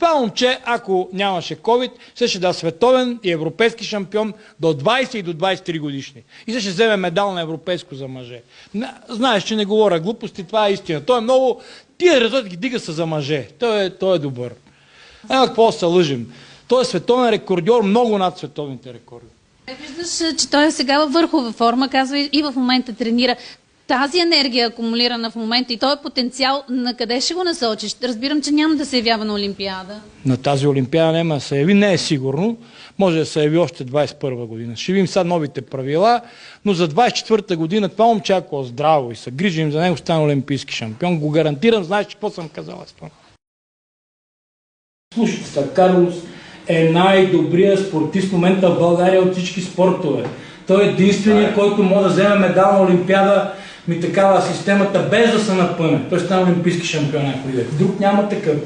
Това момче, ако нямаше COVID, ще да е световен и европейски шампион до 20 и до 23 годишни. И ще вземе медал на европейско за мъже. Знаеш, че не говоря глупости, това е истина. Той е много... Тия резултати ги дига са за мъже. Той е добър. Какво се лъжим? Той е световен рекордьор, много над световните рекорди. Виждаш, че той е сега във върхова форма, казва и в момента тренира. Тази енергия акумулирана в момента и този потенциал, на къде ще го насочиш? Разбирам, че няма да се явява на Олимпиада. На тази Олимпиада няма да се яви, не е сигурно. Може да се яви още 21 година. Ще видим сега новите правила, но за 24-та година това момче, ако е здраво и се грижим за него, стане олимпийски шампион. Го гарантирам, знаеш какво съм казал. Слушайте се, Карлос е най-добрият спортист в момента в България от всички спортове. Той е единственият, който може да вземе медал на Олимпиада, такава системата, без да се напъне. Той стане олимпийски шампион, ако иде. Друг няма такъв.